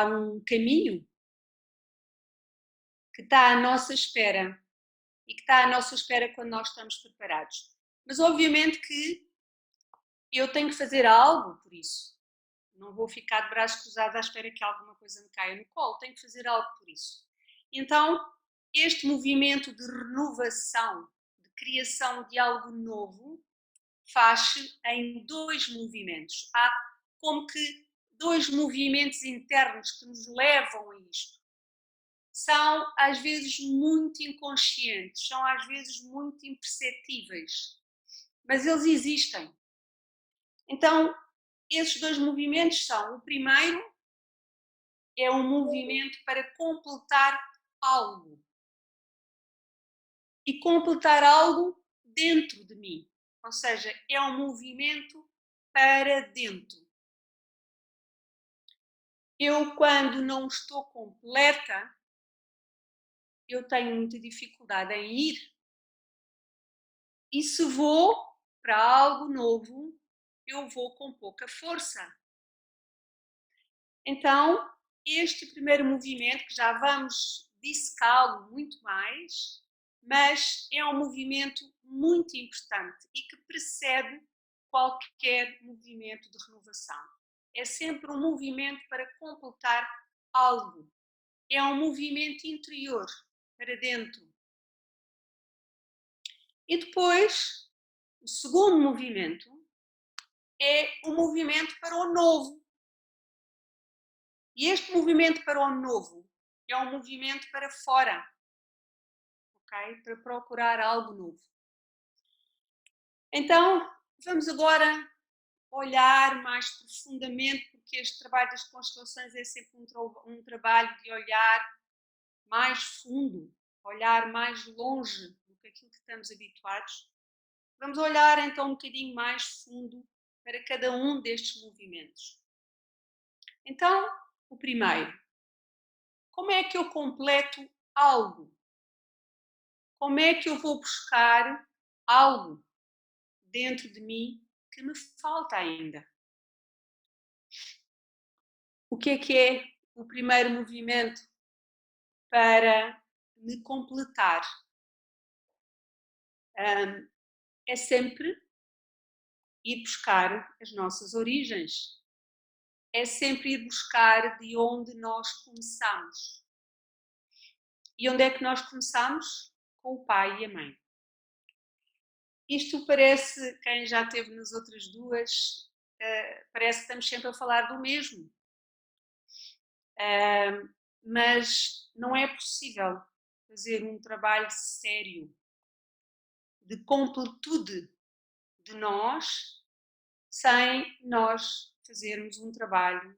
há um caminho que está à nossa espera e que está à nossa espera quando nós estamos preparados. Mas obviamente que eu tenho que fazer algo por isso. Não vou ficar de braços cruzados à espera que alguma coisa me caia no colo. Tenho que fazer algo por isso. Então, este movimento de renovação, de criação de algo novo, faz-se em dois movimentos. Há como que dois movimentos internos que nos levam a isto. São às vezes muito inconscientes, são às vezes muito imperceptíveis, mas eles existem. Então, esses dois movimentos são: o primeiro é um movimento para completar algo. E completar algo dentro de mim. Ou seja, é um movimento para dentro. Eu, quando não estou completa, eu tenho muita dificuldade em ir. E se vou para algo novo, eu vou com pouca força. Então, este primeiro movimento, que já vamos dissecá-lo muito mais, mas é um movimento muito importante e que precede qualquer movimento de renovação. É sempre um movimento para completar algo. É um movimento interior, para dentro. E depois, o segundo movimento é o movimento para o novo. E este movimento para o novo é um movimento para fora, ok? Para procurar algo novo. Então, vamos agora olhar mais profundamente, porque este trabalho das constelações é sempre um trabalho de olhar mais fundo, olhar mais longe do que aquilo que estamos habituados. Vamos olhar então um bocadinho mais fundo para cada um destes movimentos. Então, o primeiro, como é que eu completo algo? Como é que eu vou buscar algo dentro de mim que me falta ainda? O que é o primeiro movimento para me completar? É sempre ir buscar as nossas origens. É sempre ir buscar de onde nós começamos. E onde é que nós começamos? Com o pai e a mãe. Isto parece, quem já esteve nas outras duas, parece que estamos sempre a falar do mesmo. Mas não é possível fazer um trabalho sério de completude de nós sem nós fazermos um trabalho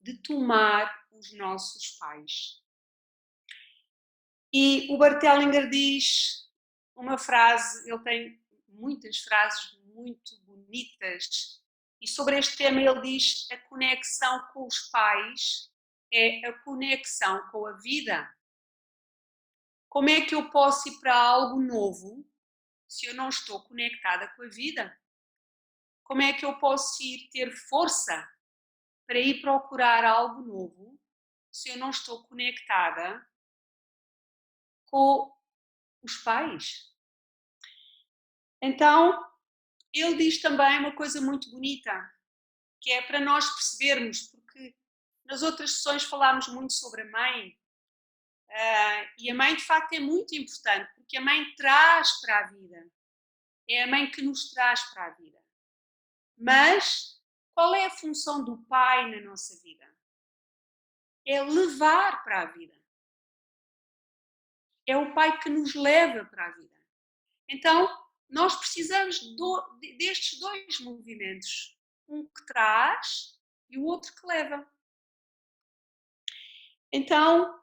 de tomar os nossos pais. E o Bert Hellinger diz uma frase, ele tem muitas frases muito bonitas, e sobre este tema ele diz: a conexão com os pais é a conexão com a vida. Como é que eu posso ir para algo novo se eu não estou conectada com a vida? Como é que eu posso ir ter força para ir procurar algo novo se eu não estou conectada com os pais? Então, ele diz também uma coisa muito bonita, que é para nós percebermos, porque nas outras sessões falámos muito sobre a mãe, e a mãe de facto é muito importante, porque a mãe traz para a vida, é a mãe que nos traz para a vida. Mas qual é a função do pai na nossa vida? É levar para a vida. É o pai que nos leva para a vida. Então, nós precisamos destes dois movimentos. Um que traz e o outro que leva. Então,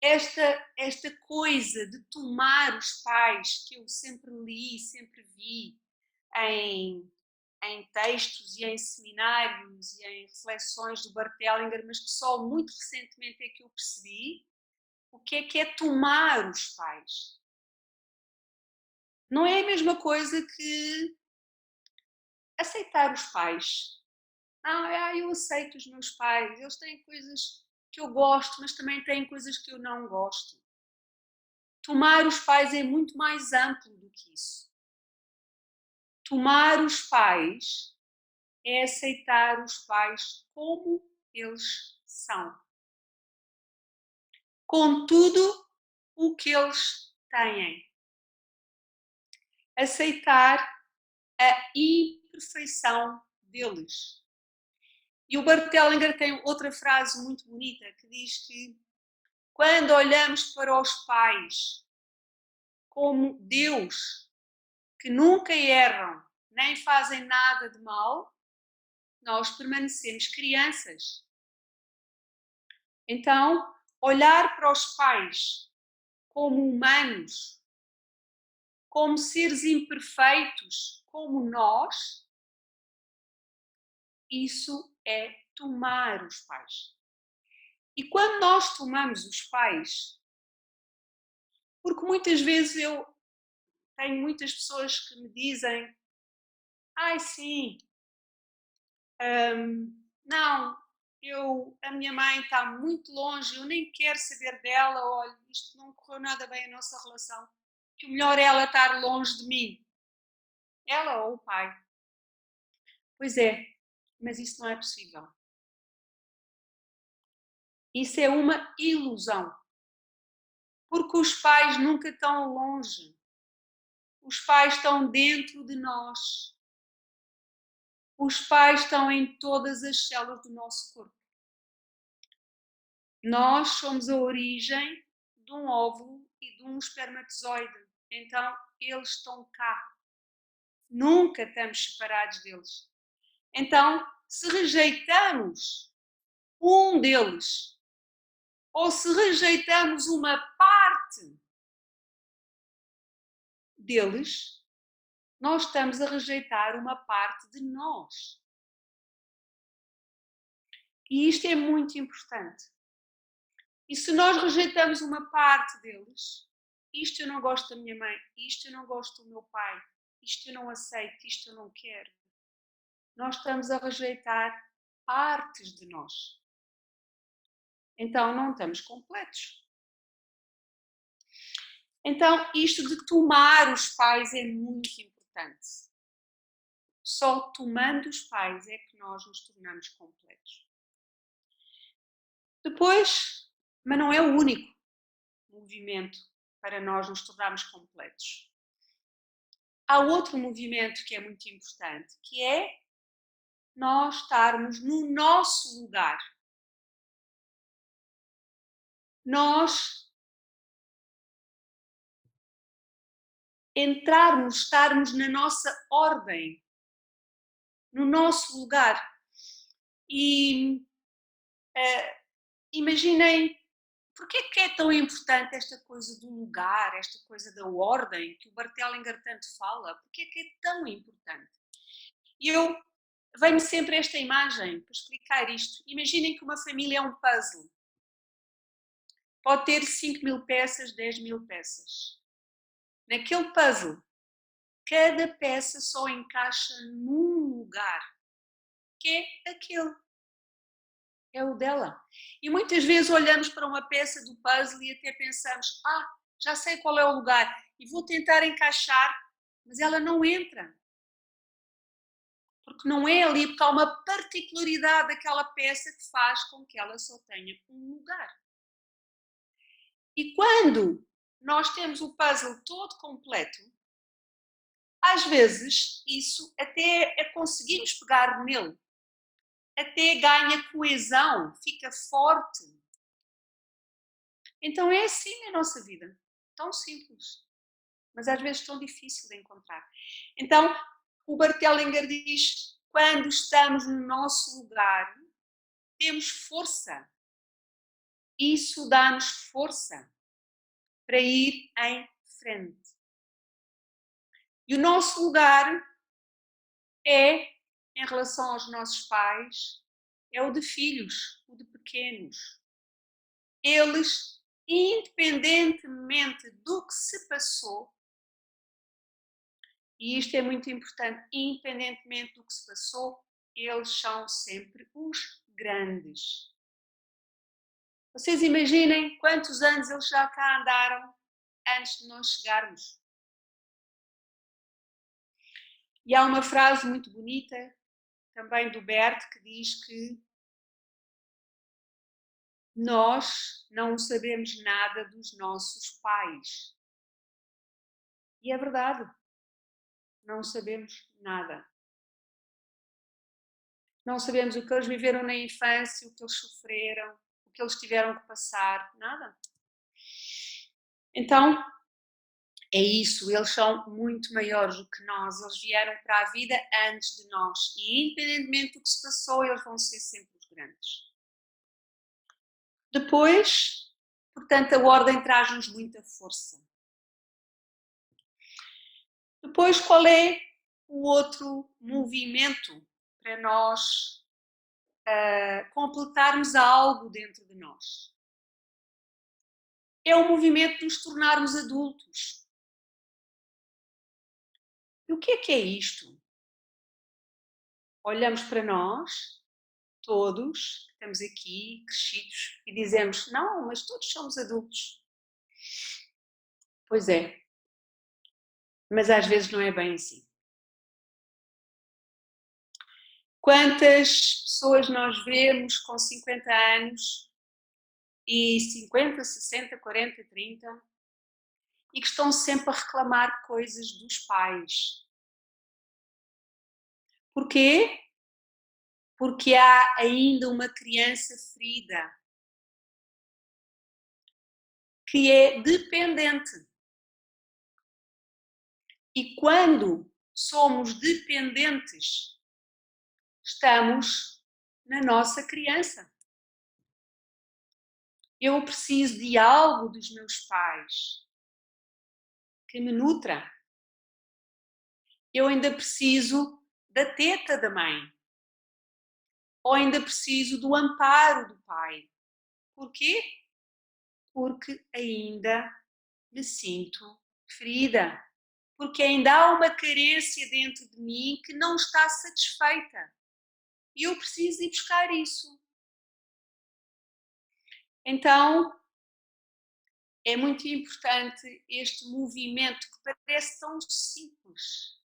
esta coisa de tomar os pais, que eu sempre li, sempre vi em textos e em seminários e em reflexões do Bert Hellinger, mas que só muito recentemente é que eu percebi o que é tomar os pais. Não é a mesma coisa que aceitar os pais. Eu aceito os meus pais, eles têm coisas que eu gosto, mas também têm coisas que eu não gosto. Tomar os pais é muito mais amplo do que isso. Tomar os pais é aceitar os pais como eles são, com tudo o que eles têm. Aceitar a imperfeição deles. E o Bert Hellinger tem outra frase muito bonita que diz que quando olhamos para os pais como Deus, que nunca erram nem fazem nada de mal, nós permanecemos crianças. Então, olhar para os pais como humanos, como seres imperfeitos, como nós, isso é tomar os pais. E quando nós tomamos os pais, porque muitas vezes eu tenho muitas pessoas que me dizem: ai sim, não, a minha mãe está muito longe, eu nem quero saber dela, olha, isto não correu nada bem a nossa relação, que o melhor é ela estar longe de mim, ela ou o pai. Pois é, mas isso não é possível. Isso é uma ilusão, porque os pais nunca estão longe, os pais estão dentro de nós, os pais estão em todas as células do nosso corpo. Nós somos a origem de um óvulo e de um espermatozoide. Então, eles estão cá. Nunca estamos separados deles. Então, se rejeitamos um deles, ou se rejeitamos uma parte deles, nós estamos a rejeitar uma parte de nós. E isto é muito importante. E se nós rejeitamos uma parte deles, isto eu não gosto da minha mãe, isto eu não gosto do meu pai, isto eu não aceito, isto eu não quero, nós estamos a rejeitar partes de nós. Então não estamos completos. Então isto de tomar os pais é muito importante. Só tomando os pais é que nós nos tornamos completos. Depois, mas não é o único movimento para nós nos tornarmos completos. Há outro movimento que é muito importante, que é nós estarmos no nosso lugar. Nós estarmos na nossa ordem, no nosso lugar. E imaginem, porquê que é tão importante esta coisa do lugar, esta coisa da ordem, que o Bert Hellinger tanto fala? Porquê que é tão importante? E vem-me sempre esta imagem para explicar isto. Imaginem que uma família é um puzzle. Pode ter 5.000 peças, 10.000 peças. Naquele puzzle, cada peça só encaixa num lugar, que é aquele. É o dela. E muitas vezes olhamos para uma peça do puzzle e até pensamos: já sei qual é o lugar e vou tentar encaixar, mas ela não entra. Porque não é ali, porque há uma particularidade daquela peça que faz com que ela só tenha um lugar. E quando nós temos o puzzle todo completo, às vezes isso até conseguimos pegar nele, até ganha coesão, fica forte. Então é assim a nossa vida, tão simples, mas às vezes tão difícil de encontrar. Então o Bert Hellinger diz: quando estamos no nosso lugar, temos força. Isso dá-nos força para ir em frente. E o nosso lugar é, em relação aos nossos pais, é o de filhos, o de pequenos. Eles, independentemente do que se passou, e isto é muito importante, independentemente do que se passou, eles são sempre os grandes. Vocês imaginem quantos anos eles já cá andaram antes de nós chegarmos. E há uma frase muito bonita, também do Bert, que diz que nós não sabemos nada dos nossos pais. E é verdade, não sabemos nada. Não sabemos o que eles viveram na infância, o que eles sofreram, o que eles tiveram que passar, nada. Então, é isso, eles são muito maiores do que nós, eles vieram para a vida antes de nós e independentemente do que se passou, eles vão ser sempre os grandes. Depois, portanto, a ordem traz-nos muita força. Depois, qual é o outro movimento para nós completarmos algo dentro de nós? É o movimento de nos tornarmos adultos. E o que é isto? Olhamos para nós, todos, que estamos aqui, crescidos, e dizemos, não, mas todos somos adultos. Pois é, mas às vezes não é bem assim. Quantas pessoas nós vemos com 50 anos e 50, 60, 40, 30 e que estão sempre a reclamar coisas dos pais. Porquê? Porque há ainda uma criança ferida que é dependente. E quando somos dependentes, estamos na nossa criança. Eu preciso de algo dos meus pais que me nutra. Eu ainda preciso da teta da mãe. Ou ainda preciso do amparo do pai. Porquê? Porque ainda me sinto ferida. Porque ainda há uma carência dentro de mim que não está satisfeita. E eu preciso ir buscar isso. Então, é muito importante este movimento que parece tão simples,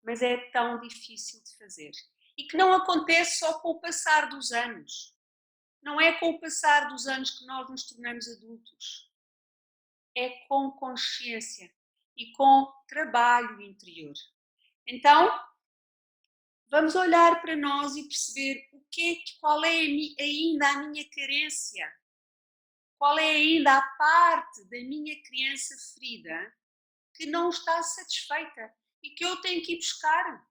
mas é tão difícil de fazer. E que não acontece só com o passar dos anos. Não é com o passar dos anos que nós nos tornamos adultos. É com consciência e com trabalho interior. Então, vamos olhar para nós e perceber qual é ainda a minha carência, qual é ainda a parte da minha criança ferida que não está satisfeita e que eu tenho que ir buscar.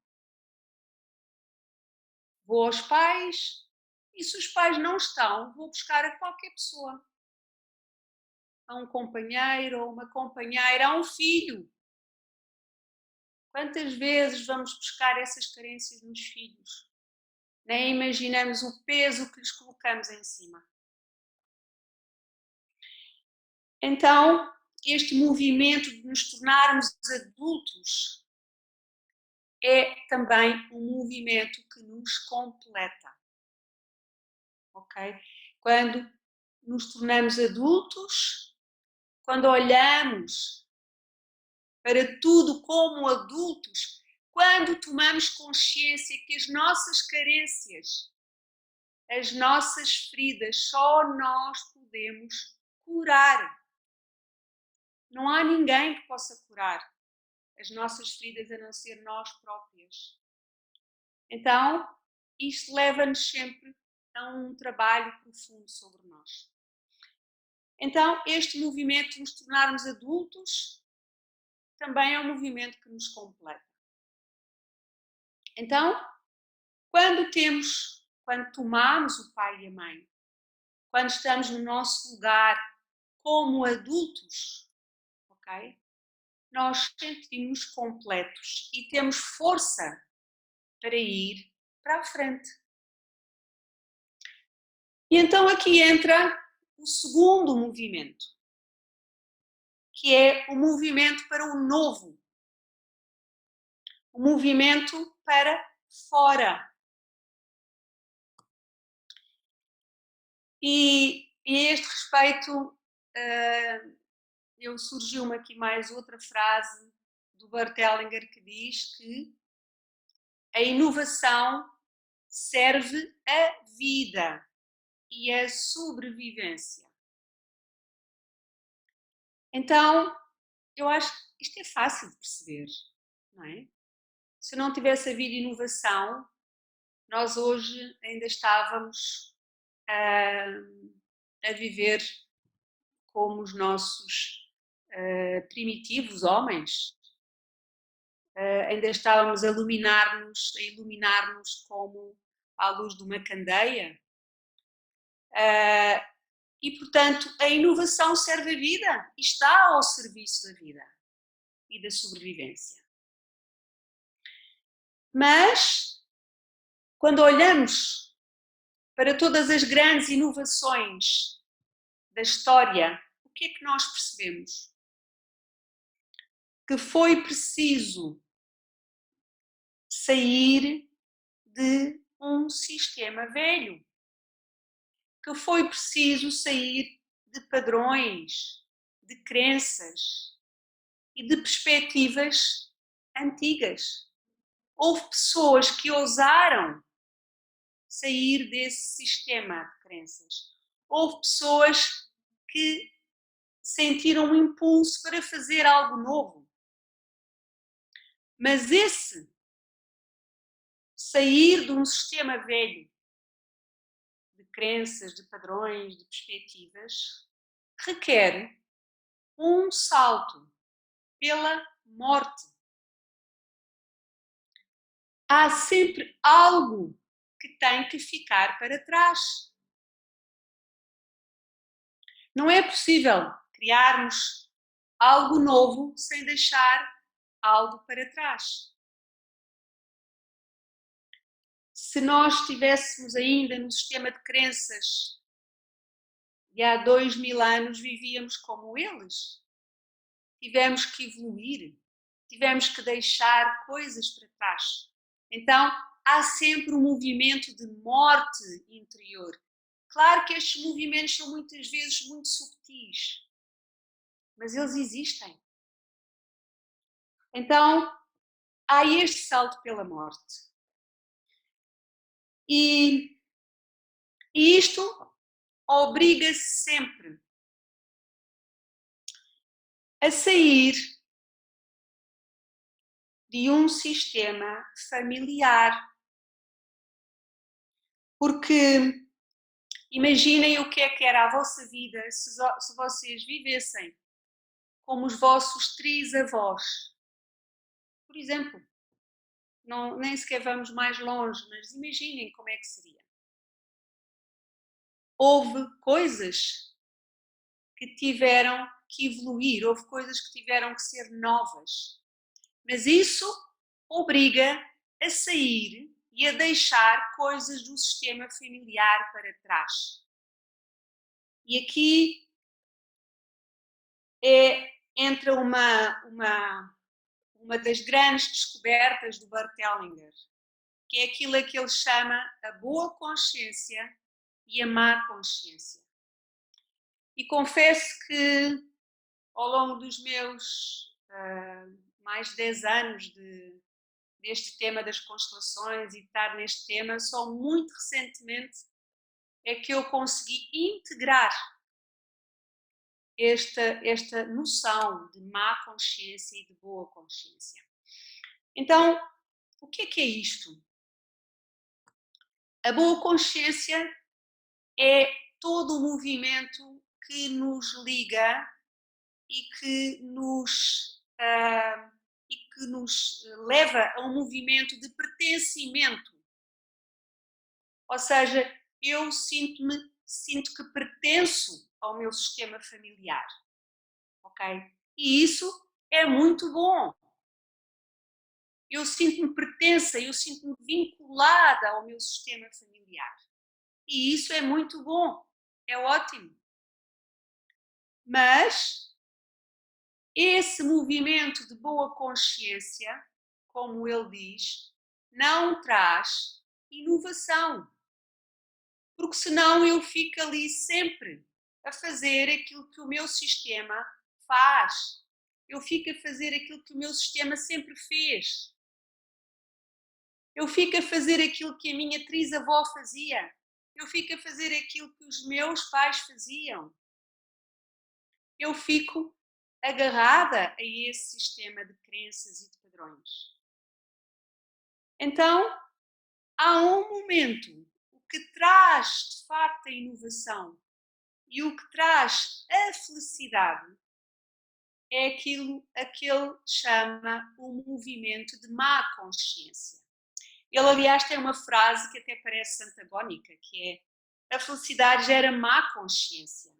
Vou aos pais e se os pais não estão, vou buscar a qualquer pessoa. A um companheiro ou uma companheira, a um filho. Quantas vezes vamos buscar essas carências nos filhos? Nem imaginamos o peso que lhes colocamos em cima. Então, este movimento de nos tornarmos adultos é também um movimento que nos completa. Ok? Quando nos tornamos adultos, quando olhamos para tudo como adultos, quando tomamos consciência que as nossas carências, as nossas feridas, só nós podemos curar. Não há ninguém que possa curar as nossas feridas a não ser nós próprias. Então, isto leva-nos sempre a um trabalho profundo sobre nós. Então, este movimento de nos tornarmos adultos também é um movimento que nos completa. Então, quando tomamos o pai e a mãe, quando estamos no nosso lugar como adultos, ok? Nós sentimos completos e temos força para ir para a frente. E então aqui entra o segundo movimento, que é o movimento para o novo, o movimento para fora. E a este respeito, surgiu-me aqui mais outra frase do Bert Hellinger que diz que a inovação serve a vida e a sobrevivência. Então, eu acho que isto é fácil de perceber, não é? Se não tivesse havido inovação, nós hoje ainda estávamos a viver como os nossos primitivos homens. Ainda estávamos a iluminar-nos como à luz de uma candeia. E, portanto, a inovação serve a vida e está ao serviço da vida e da sobrevivência. Mas, quando olhamos para todas as grandes inovações da história, o que é que nós percebemos? Que foi preciso sair de um sistema velho, que foi preciso sair de padrões, de crenças e de perspectivas antigas. Houve pessoas que ousaram sair desse sistema de crenças. Houve pessoas que sentiram um impulso para fazer algo novo. Mas esse sair de um sistema velho de crenças, de padrões, de perspectivas, requer um salto pela morte. Há sempre algo que tem que ficar para trás. Não é possível criarmos algo novo sem deixar algo para trás. Se nós estivéssemos ainda no sistema de crenças e há 2000 anos vivíamos como eles, tivemos que evoluir, tivemos que deixar coisas para trás. Então, há sempre um movimento de morte interior. Claro que estes movimentos são muitas vezes muito subtis, mas eles existem. Então, há este salto pela morte. E isto obriga-se sempre a sair de um sistema familiar. Porque imaginem o que era a vossa vida se vocês vivessem como os vossos trisavós. Por exemplo, não, nem sequer vamos mais longe, mas imaginem como é que seria. Houve coisas que tiveram que evoluir, houve coisas que tiveram que ser novas. Mas isso obriga a sair e a deixar coisas do sistema familiar para trás. E aqui entra uma das grandes descobertas do Bert Hellinger, que é aquilo a que ele chama a boa consciência e a má consciência. E confesso que ao longo dos meus mais de 10 anos deste tema das constelações e de estar neste tema, só muito recentemente é que eu consegui integrar esta noção de má consciência e de boa consciência. Então, o que é isto? A boa consciência é todo o movimento que nos liga e que nos leva a um movimento de pertencimento. Ou seja, eu sinto que pertenço ao meu sistema familiar, ok? E isso é muito bom. Eu sinto-me pertença, eu sinto-me vinculada ao meu sistema familiar. E isso é muito bom, é ótimo. Mas esse movimento de boa consciência, como ele diz, não traz inovação. Porque senão eu fico ali sempre a fazer aquilo que o meu sistema faz. Eu fico a fazer aquilo que o meu sistema sempre fez. Eu fico a fazer aquilo que a minha trisavó fazia. Eu fico a fazer aquilo que os meus pais faziam. Eu fico agarrada a esse sistema de crenças e de padrões. Então, há um momento, o que traz de facto a inovação e o que traz a felicidade é aquilo a que ele chama o movimento de má consciência. Ele, aliás, tem uma frase que até parece antagónica, que é: a felicidade gera má consciência.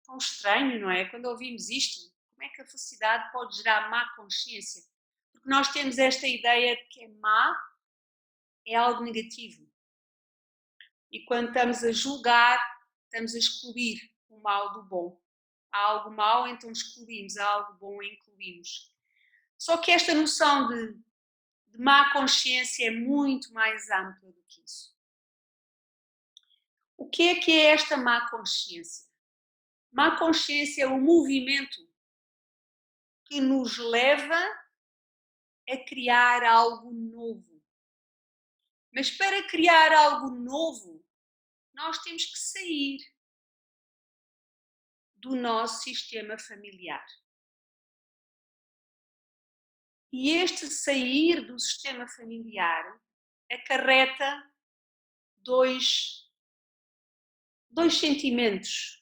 Tão estranho, não é? Quando ouvimos isto, como é que a felicidade pode gerar má consciência? Porque nós temos esta ideia de que é má, é algo negativo. E quando estamos a julgar, estamos a excluir o mal do bom. Há algo mau, então excluímos. Há algo bom, incluímos. Só que esta noção de má consciência é muito mais ampla do que isso. O que é esta má consciência? Má consciência é o movimento que nos leva a criar algo novo. Mas para criar algo novo, nós temos que sair do nosso sistema familiar. E este sair do sistema familiar acarreta dois sentimentos.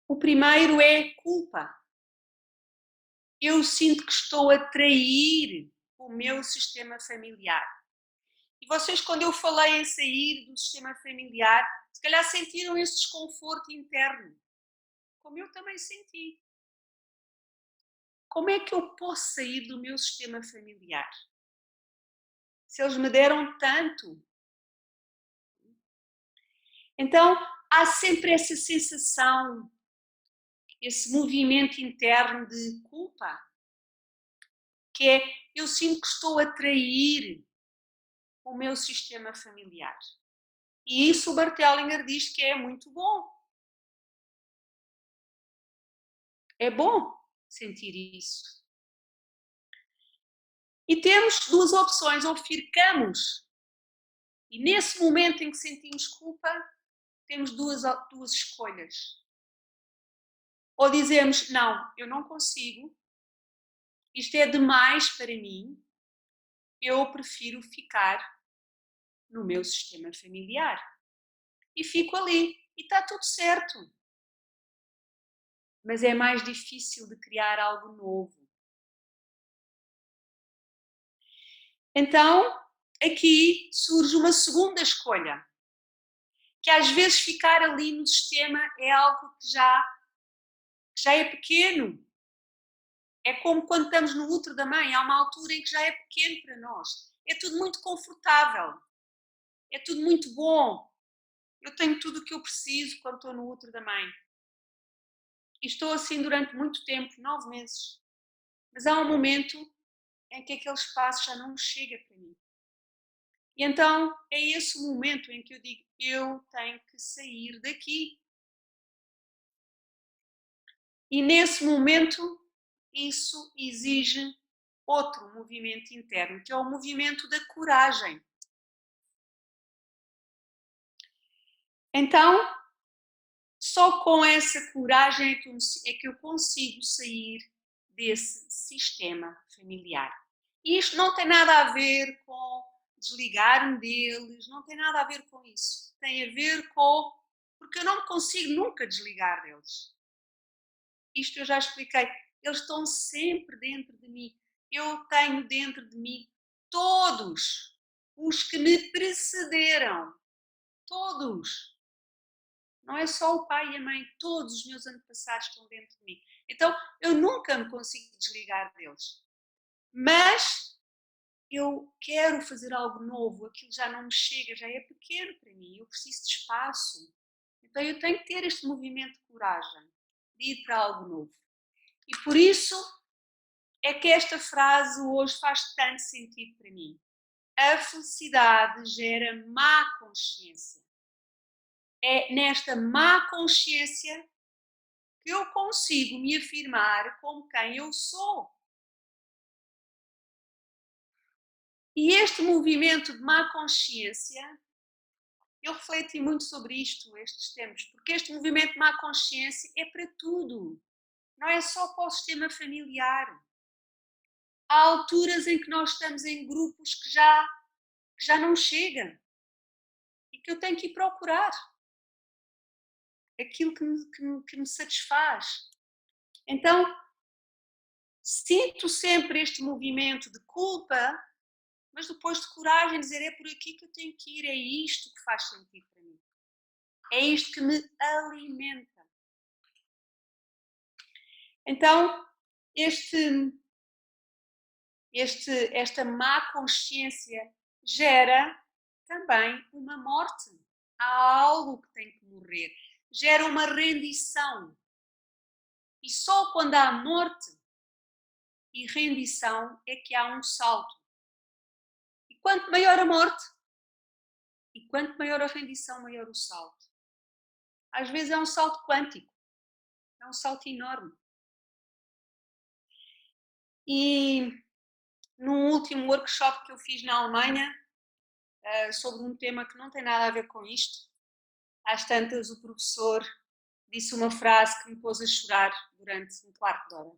O primeiro é culpa. Eu sinto que estou a trair o meu sistema familiar. E vocês, quando eu falei em sair do sistema familiar, se calhar sentiram esse desconforto interno, como eu também senti. Como é que eu posso sair do meu sistema familiar? Se eles me deram tanto. Então, há sempre essa sensação, esse movimento interno de culpa, que é: eu sinto que estou a trair o meu sistema familiar. E isso o Bert Hellinger diz que é muito bom. É bom sentir isso. E temos duas opções: ou ficamos, e nesse momento em que sentimos culpa, temos duas escolhas. Ou dizemos: não, eu não consigo, isto é demais para mim, eu prefiro ficar no meu sistema familiar. E fico ali, e está tudo certo. Mas é mais difícil de criar algo novo. Então, aqui surge uma segunda escolha, que às vezes ficar ali no sistema é algo que já é pequeno. É como quando estamos no útero da mãe, há uma altura em que já é pequeno para nós. É tudo muito confortável, é tudo muito bom. Eu tenho tudo o que eu preciso quando estou no útero da mãe. E estou assim durante muito tempo, 9 meses. Mas há um momento em que aquele espaço já não chega para mim. E então é esse o momento em que eu digo: eu tenho que sair daqui. E nesse momento, isso exige outro movimento interno, que é o movimento da coragem. Então, só com essa coragem é que eu consigo sair desse sistema familiar. E isto não tem nada a ver com desligar-me deles, não tem nada a ver com isso. Tem a ver com... porque eu não consigo nunca desligar deles. Isto eu já expliquei. Eles estão sempre dentro de mim. Eu tenho dentro de mim todos os que me precederam. Todos. Não é só o pai e a mãe, todos os meus antepassados estão dentro de mim. Então, eu nunca me consigo desligar deles. Mas eu quero fazer algo novo, aquilo já não me chega, já é pequeno para mim, eu preciso de espaço. Então, eu tenho que ter este movimento de coragem, de ir para algo novo. E por isso é que esta frase hoje faz tanto sentido para mim. A felicidade gera má consciência. É nesta má consciência que eu consigo me afirmar como quem eu sou. E este movimento de má consciência, eu refleti muito sobre isto estes tempos, porque este movimento de má consciência é para tudo, não é só para o sistema familiar. Há alturas em que nós estamos em grupos que já não chegam e que eu tenho que ir procurar aquilo que me satisfaz. Então, sinto sempre este movimento de culpa, mas depois de coragem, dizer é por aqui que eu tenho que ir, é isto que faz sentido para mim. É isto que me alimenta. Então, esta má consciência gera também uma morte. Há algo que tem que morrer. Gera uma rendição. E só quando há morte e rendição é que há um salto. E quanto maior a morte, e quanto maior a rendição, maior o salto. Às vezes é um salto quântico. É um salto enorme. E num último workshop que eu fiz na Alemanha, sobre um tema que não tem nada a ver com isto, às tantas o professor disse uma frase que me pôs a chorar durante um quarto de hora.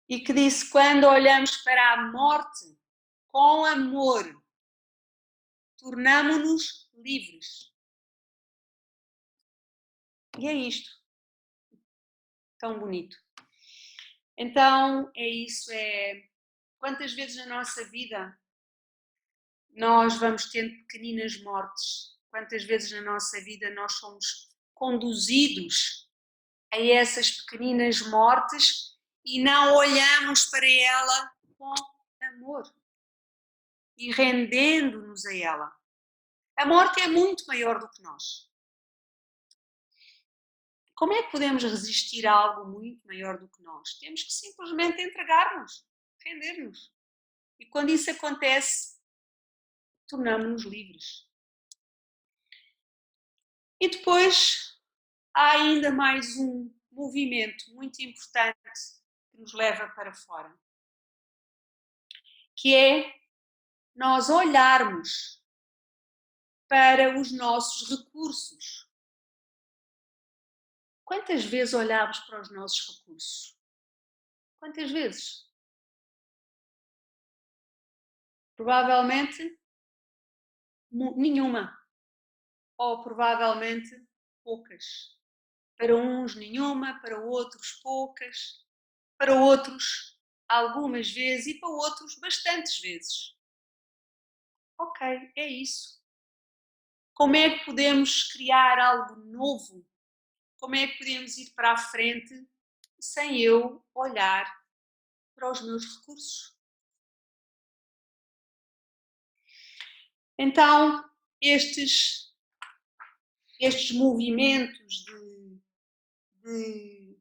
E que disse, quando olhamos para a morte com amor, tornamo-nos livres. E é isto. Tão bonito. Então, é isso, quantas vezes na nossa vida nós vamos tendo pequeninas mortes, quantas vezes na nossa vida nós somos conduzidos a essas pequeninas mortes e não olhamos para ela com amor e rendendo-nos a ela. A morte é muito maior do que nós. Como é que podemos resistir a algo muito maior do que nós? Temos que simplesmente entregar-nos, render-nos. E quando isso acontece, tornamos-nos livres. E depois há ainda mais um movimento muito importante que nos leva para fora, que é nós olharmos para os nossos recursos. Quantas vezes olhamos para os nossos recursos? Quantas vezes? Provavelmente nenhuma. Ou provavelmente poucas. Para uns nenhuma, para outros poucas, para outros algumas vezes e para outros bastantes vezes. Ok, é isso. Como é que podemos criar algo novo? Como é que podemos ir para a frente sem eu olhar para os meus recursos? Então, estes movimentos de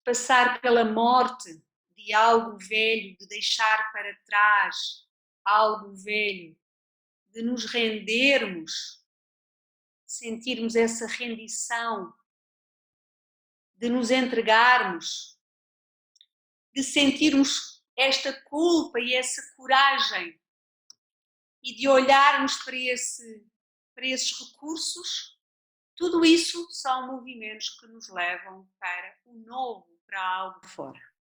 passar pela morte de algo velho, de deixar para trás algo velho, de nos rendermos, sentirmos essa rendição, de nos entregarmos, de sentirmos esta culpa e essa coragem e de olharmos para esses recursos, tudo isso são movimentos que nos levam para o novo, para algo fora.